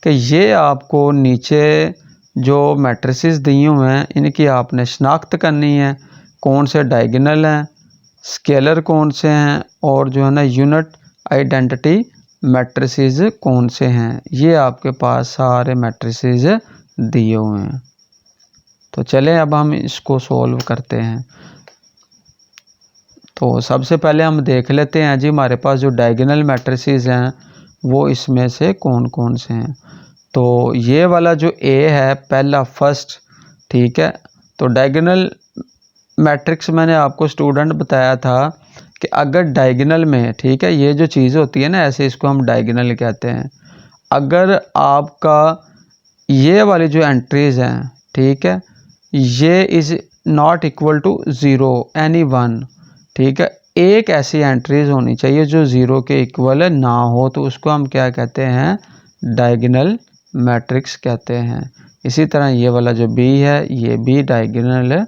कि ये आपको नीचे जो मैट्रिसेस दिए हुए हैं, इनकी आपने शनाख्त करनी है, कौन से डायगोनल हैं, स्केलर कौन से हैं, और जो है ना यूनिट आइडेंटिटी मैट्रिसेस कौन से हैं। ये आपके पास सारे मैट्रिसेस दिए हुए हैं। तो चलें अब हम इसको सॉल्व करते हैं। तो सबसे पहले हम देख लेते हैं जी, हमारे पास जो डायगोनल मैट्रिसेस हैं वो इसमें से कौन कौन से हैं। तो ये वाला जो ए है, पहला फर्स्ट, ठीक है। तो डायगोनल मैट्रिक्स मैंने आपको स्टूडेंट बताया था कि अगर डायगोनल में, ठीक है, ये जो चीज़ होती है ना, ऐसे इसको हम डायगोनल कहते हैं। अगर आपका ये वाली जो एंट्रीज़ हैं, ठीक है, ये is not equal to zero any one, ठीक है, एक ऐसी एंट्रीज होनी चाहिए जो ज़ीरो के इक्वल ना हो, तो उसको हम क्या कहते हैं, डायगोनल मैट्रिक्स कहते हैं। इसी तरह ये वाला जो बी है ये भी डायगोनल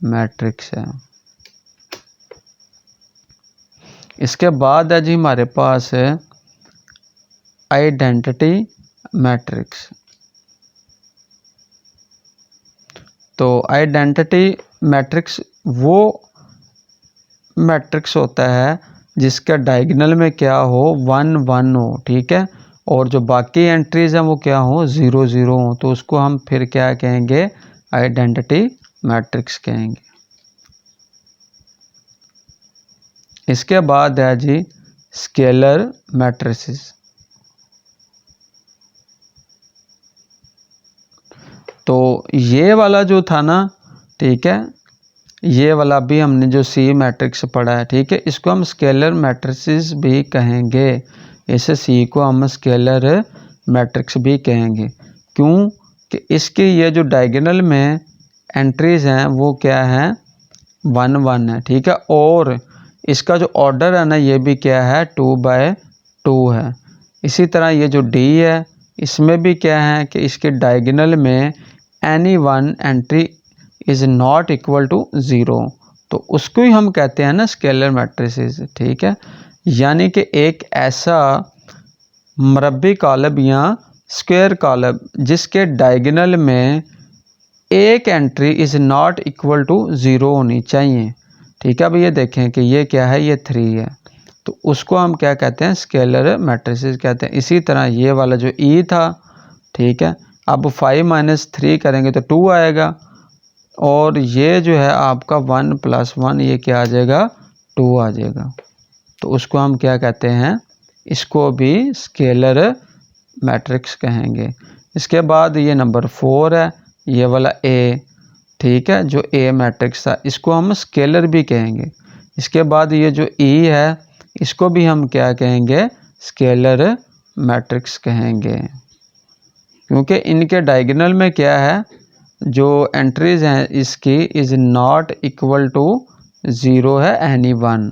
मैट्रिक्स है। इसके बाद है जी हमारे पास आइडेंटिटी मैट्रिक्स। तो आइडेंटिटी मैट्रिक्स वो मैट्रिक्स होता है जिसका डायगोनल में क्या हो, 1 1 हो, ठीक है, और जो बाकी एंट्रीज हैं वो क्या हो, 0 0 हो, तो उसको हम फिर क्या कहेंगे, आइडेंटिटी मैट्रिक्स कहेंगे। इसके बाद है जी स्केलर मैट्रिसेस। तो ये वाला जो था ना, ठीक है, ये वाला भी हमने जो सी मैट्रिक्स पढ़ा है, ठीक है, इसको हम स्केलर मैट्रिसेस भी कहेंगे। इस सी को हम स्केलर मैट्रिक्स भी कहेंगे। क्यों कि इसके ये जो डायगोनल में एंट्रीज हैं वो क्या है, 1 1 है, ठीक है, और इसका जो ऑर्डर है ना ये भी क्या है, 2 बाय 2 है। इसी तरह ये जो डी है इसमें भी क्या है कि इसके डायगोनल में any one entry is not equal to zero, तो उसको ही हम कहते हैं ना स्केलर मैट्रिसेस, ठीक है। यानी कि एक ऐसा मरबी कॉलम या स्क्वायर कॉलम जिसके डायगोनल में एक entry is not equal to zero होनी चाहिए, ठीक है। अब ये देखें कि ये क्या है, ये 3 है, तो उसको हम क्या कहते हैं, स्केलर मैट्रिसेस कहते हैं। इसी तरह ये वाला जो ई था, ठीक है, अब 5 - 3 करेंगे तो 2 आएगा, और ये जो है आपका 1 + 1 ये क्या आ जाएगा, 2 आ जाएगा, तो उसको हम क्या कहते हैं, इसको भी स्केलर मैट्रिक्स कहेंगे। इसके बाद ये नंबर 4 है, ये वाला ए, ठीक है, जो ए मैट्रिक्स था इसको हम स्केलर भी कहेंगे। इसके बाद ये जो ई है इसको भी हम क्या कहेंगे, स्केलर मैट्रिक्स कहेंगे, क्योंकि इनके डायगोनल में क्या है, जो एंट्रीज हैं इसकी is not equal to zero है एनी वन।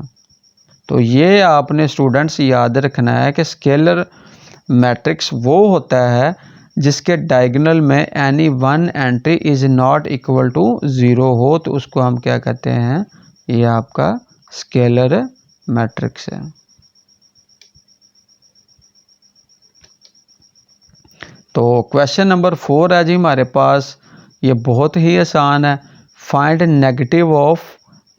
तो ये आपने स्टूडेंट्स याद रखना है कि स्केलर मैट्रिक्स वो होता है जिसके डायगोनल में any one entry is not equal to zero हो, तो उसको हम क्या कहते हैं, ये आपका स्केलर मैट्रिक्स है। तो क्वेश्चन नंबर 4 है जी हमारे पास, ये बहुत ही आसान है। Find negative of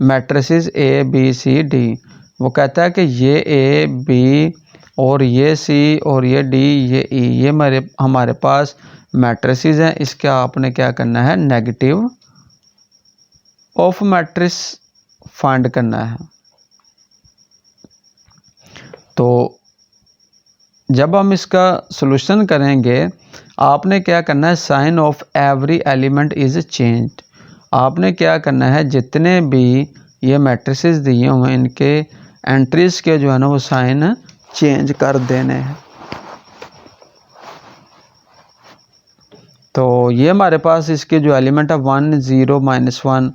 matrices A B C D. वो कहता है कि ये ए बी और ये सी और ये डी ये ई ये हमारे पास मैट्रिसेस हैं, इसका आपने क्या करना है, नेगेटिव ऑफ मैट्रिक्स फाइंड करना है। तो जब हम इसका सॉल्यूशन करेंगे आपने क्या करना है, sign of every element is changed. आपने क्या करना है, जितने भी ये मैट्रिसेस दिए हुए हैं इनके एंट्रीज के जो है ना वो साइन चेंज कर देने हैं। तो ये हमारे पास इसके जो एलिमेंट है 1 0 -1,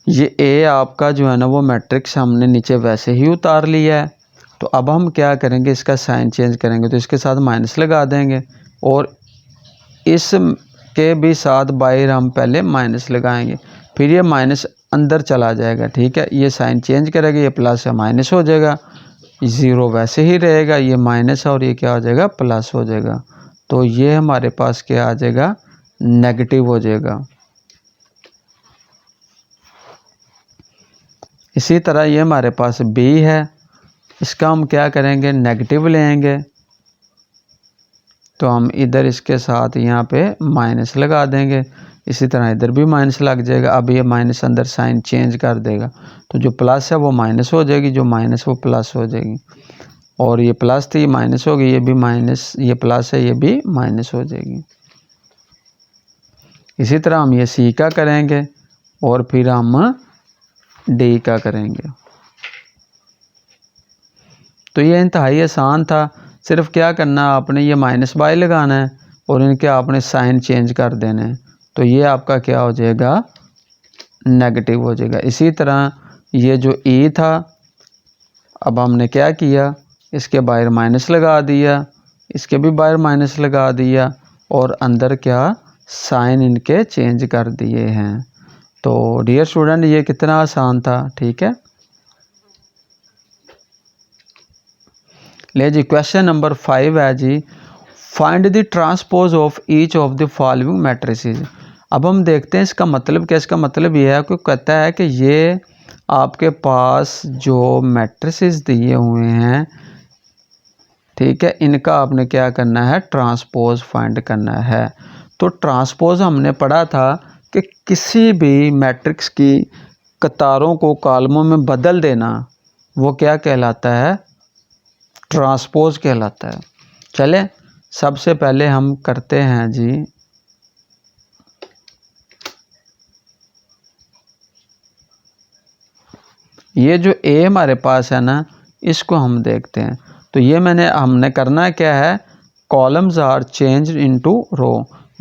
ये ए आपका जो है ना वो मैट्रिक्स हमने नीचे वैसे ही उतार लिया है। तो अब हम क्या करेंगे, इसका साइन चेंज करेंगे, तो इसके साथ माइनस लगा देंगे और इस के भी साथ बाहर हम पहले माइनस लगाएंगे, फिर ये माइनस अंदर चला जाएगा, ठीक है, ये साइन चेंज करेगा, ये प्लस है माइनस हो जाएगा, ज़ीरो वैसे ही रहेगा, ये माइनस है और ये क्या हो जाएगा, प्लस हो जाएगा। तो ये हमारे पास क्या आ जाएगा, नेगेटिव हो जाएगा। इसी तरह ये हमारे पास बी है, इसका हम क्या करेंगे, नेगेटिव लेंगे, तो हम इधर इसके साथ यहाँ पे माइनस लगा देंगे, इसी तरह इधर भी माइनस लग जाएगा। अब ये माइनस अंदर साइन चेंज कर देगा, तो जो प्लस है वो माइनस हो जाएगी, जो माइनस वो प्लस हो जाएगी, और ये प्लस थी माइनस हो गई, ये भी माइनस, ये प्लस है ये भी माइनस हो जाएगी। इसी तरह हम ये सी का करेंगे और फिर हम डी का करेंगे। तो ये इंतहाई आसान था, सिर्फ क्या करना आपने, ये माइनस बाय लगाना है और इनके आपने साइन चेंज कर देने हैं, तो ये आपका क्या हो जाएगा, नेगेटिव हो जाएगा। इसी तरह ये जो ई था, अब हमने क्या किया, इसके बाहर माइनस लगा दिया, इसके भी बाहर माइनस लगा दिया, और अंदर क्या, साइन इनके चेंज कर दिए हैं। तो डियर स्टूडेंट, ये कितना आसान था, ठीक है। ले जी, क्वेश्चन नंबर 5 है जी, find the transpose of each of the following matrices. अब हम देखते हैं इसका मतलब क्या। इसका मतलब ये है कि कहता है कि ये आपके पास जो मैट्रिसेस दिए हुए हैं, ठीक है, इनका आपने क्या करना है, ट्रांसपोज फाइंड करना है। तो ट्रांसपोज हमने पढ़ा था कि किसी भी मैट्रिक्स की कतारों को कॉलमों में बदल देना, वो क्या कहलाता है, ट्रांसपोज कहलाता है। चले सबसे पहले हम करते हैं जी, ये जो ए हमारे पास है ना, इसको हम देखते हैं। तो ये हमने करना क्या है, कॉलम्स आर चेंज इनटू रो।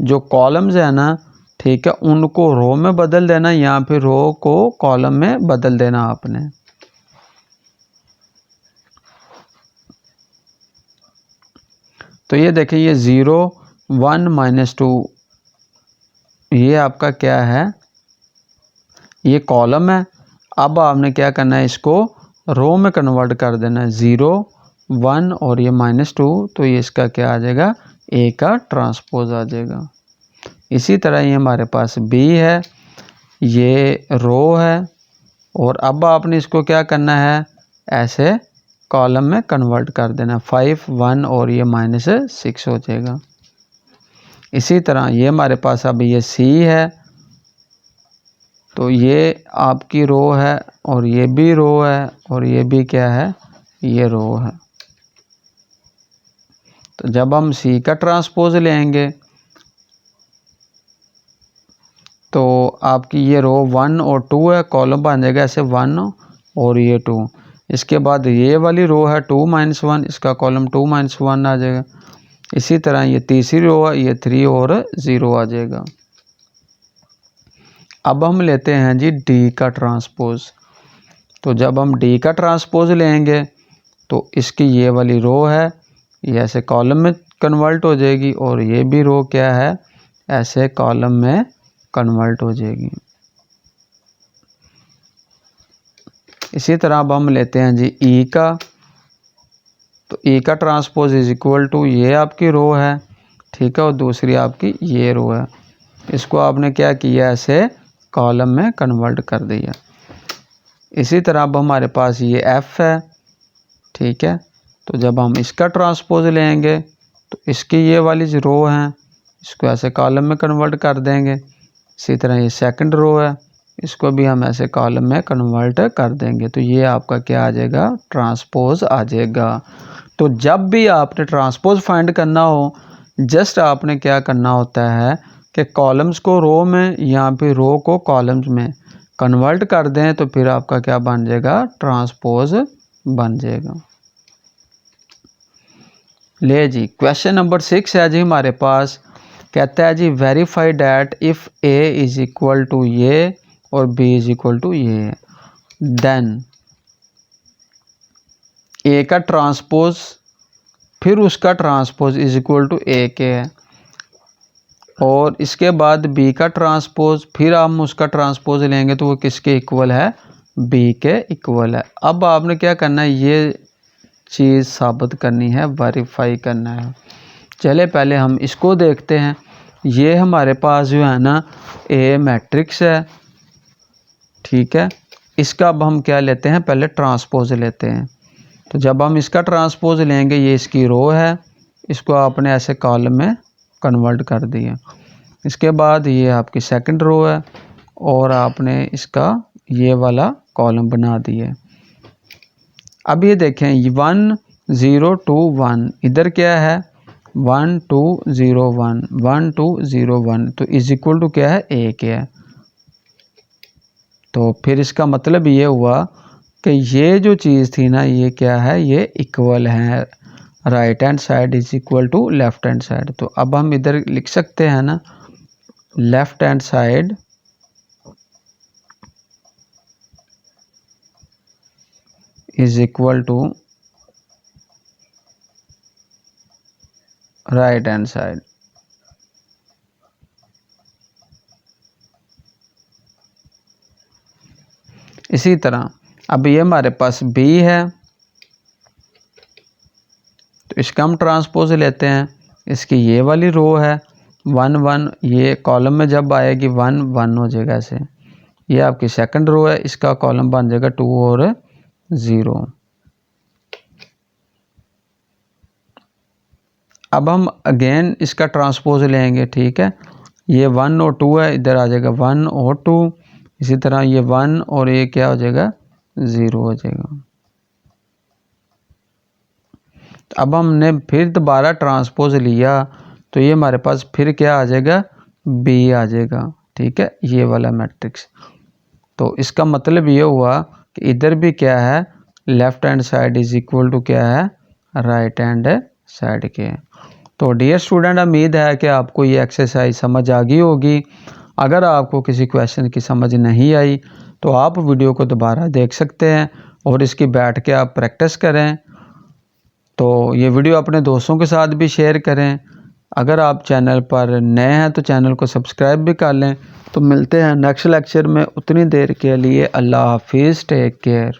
जो कॉलम्स है ना, ठीक है, उनको रो में बदल देना, या फिर रो को कॉलम में बदल देना आपने। तो ये देखिए, ये 0 1 -2, ये आपका क्या है, ये कॉलम है। अब आपने क्या करना है, इसको रो में कन्वर्ट कर देना है, 0 1 और ये -2, तो ये इसका क्या आ जाएगा, ए का ट्रांसपोज आ जाएगा। इसी तरह ये हमारे पास बी है, ये रो है, और अब आपने इसको क्या करना है, ऐसे कॉलम में कन्वर्ट कर देना, 5 1 और ये -6 हो जाएगा। इसी तरह ये हमारे पास अब ये सी है, तो ये आपकी रो है, और ये भी रो है, और ये भी क्या है, ये रो है। तो जब हम सी का ट्रांसपोज लेंगे, तो आपकी ये रो 1 और 2 है, कॉलम बन जाएगा ऐसे 1 और ये 2। इसके बाद ये वाली रो है 2 - 1, इसका कॉलम 2 - 1 आ जाएगा। इसी तरह ये तीसरी रो है, ये 3 और 0 आ जाएगा। अब हम लेते हैं जी डी का ट्रांसपोज। तो जब हम डी का ट्रांसपोज लेंगे, तो इसकी ये वाली रो है, ये ऐसे कॉलम में कन्वर्ट हो जाएगी, और ये भी रो क्या है, ऐसे कॉलम में कन्वर्ट हो जाएगी। इसी तरह अब हम लेते हैं जी ई का। तो ई का ट्रांसपोज इज इक्वल टू, ये आपकी रो है, ठीक है, और दूसरी आपकी ये रो है। इसको आपने क्या किया, ऐसे कॉलम में कन्वर्ट कर दिया। इसी तरह अब हमारे पास ये एफ है, ठीक है। तो जब हम इसका ट्रांसपोज लेंगे, तो इसकी ये वाली जो रो है, इसको ऐसे कॉलम में कन्वर्ट कर देंगे। इसी तरह ये सेकंड रो है, इसको भी हम ऐसे कॉलम में कन्वर्ट कर देंगे। तो ये आपका क्या आ जाएगा, ट्रांसपोज आ जाएगा। तो जब भी आपने ट्रांसपोज फाइंड करना हो, जस्ट आपने क्या करना होता है कि कॉलम्स को रो में या फिर रो को कॉलम्स में कन्वर्ट कर दें, तो फिर आपका क्या बन जाएगा, ट्रांसपोज बन जाएगा। ले जी, क्वेश्चन नंबर 6 है जी हमारे पास। कहता है जी, verify that if A is equal to ये और बी इज इक्वल टू ये, देन ए का ट्रांसपोज फिर उसका transpose is equal to A के है, और इसके बाद बी का ट्रांसपोज फिर हम उसका ट्रांसपोज लेंगे, तो वो किसके इक्वल है, बी के इक्वल है। अब आपने क्या करना है, ये चीज़ साबित करनी है, वेरीफाई करना है। चले पहले हम इसको देखते हैं। ये हमारे पास जो है ना, ए मैट्रिक्स है, ठीक है। इसका अब हम क्या लेते हैं, पहले ट्रांसपोज लेते हैं। तो जब हम इसका ट्रांसपोज लेंगे, ये इसकी रो है, इसको आपने ऐसे कॉलम में कन्वर्ट कर दिया। इसके बाद ये आपकी सेकंड रो है, और आपने इसका ये वाला कॉलम बना दिया। अब ये देखें, 1 0 2 1, इधर क्या है, 1 2 0 1 1 2 0 1, तो इज इक्वल टू क्या है, ए के है। तो फिर इसका मतलब ये हुआ कि ये जो चीज़ थी ना, ये क्या है, ये इक्वल है, right hand side is equal to left hand side. तो अब हम इधर लिख सकते हैं ना, left hand side is equal to right hand side. इसी तरह अब ये हमारे पास B है, तो इसका हम ट्रांसपोज लेते हैं। इसकी ये वाली रो है 1 1, ये कॉलम में जब आएगी 1 1 हो जाएगा ऐसे। ये आपकी सेकंड रो है, इसका कॉलम बन जाएगा 2 और 0। अब हम अगेन इसका ट्रांसपोज लेंगे, ठीक है। ये 1 और 2 है, इधर आ जाएगा 1 और 2। इसी तरह ये 1 और ये क्या हो जाएगा 0 हो जाएगा। अब हमने फिर दोबारा ट्रांसपोज लिया तो ये हमारे पास फिर क्या आ जाएगा B आ जाएगा, ठीक है, ये वाला मैट्रिक्स। तो इसका मतलब ये हुआ कि इधर भी क्या है, left hand side is equal to क्या है, राइट हैंड साइड के। तो डियर स्टूडेंट, उम्मीद है कि आपको ये एक्सरसाइज समझ आ गई होगी। अगर आपको किसी क्वेश्चन की समझ नहीं आई तो आप वीडियो को दोबारा देख सकते हैं और इसकी बैठ के आप प्रैक्टिस करें। तो ये वीडियो अपने दोस्तों के साथ भी शेयर करें। अगर आप चैनल पर नए हैं तो चैनल को सब्सक्राइब भी कर लें। तो मिलते हैं नेक्स्ट लेक्चर में, उतनी देर के लिए अल्लाह हाफिज़, टेक केयर।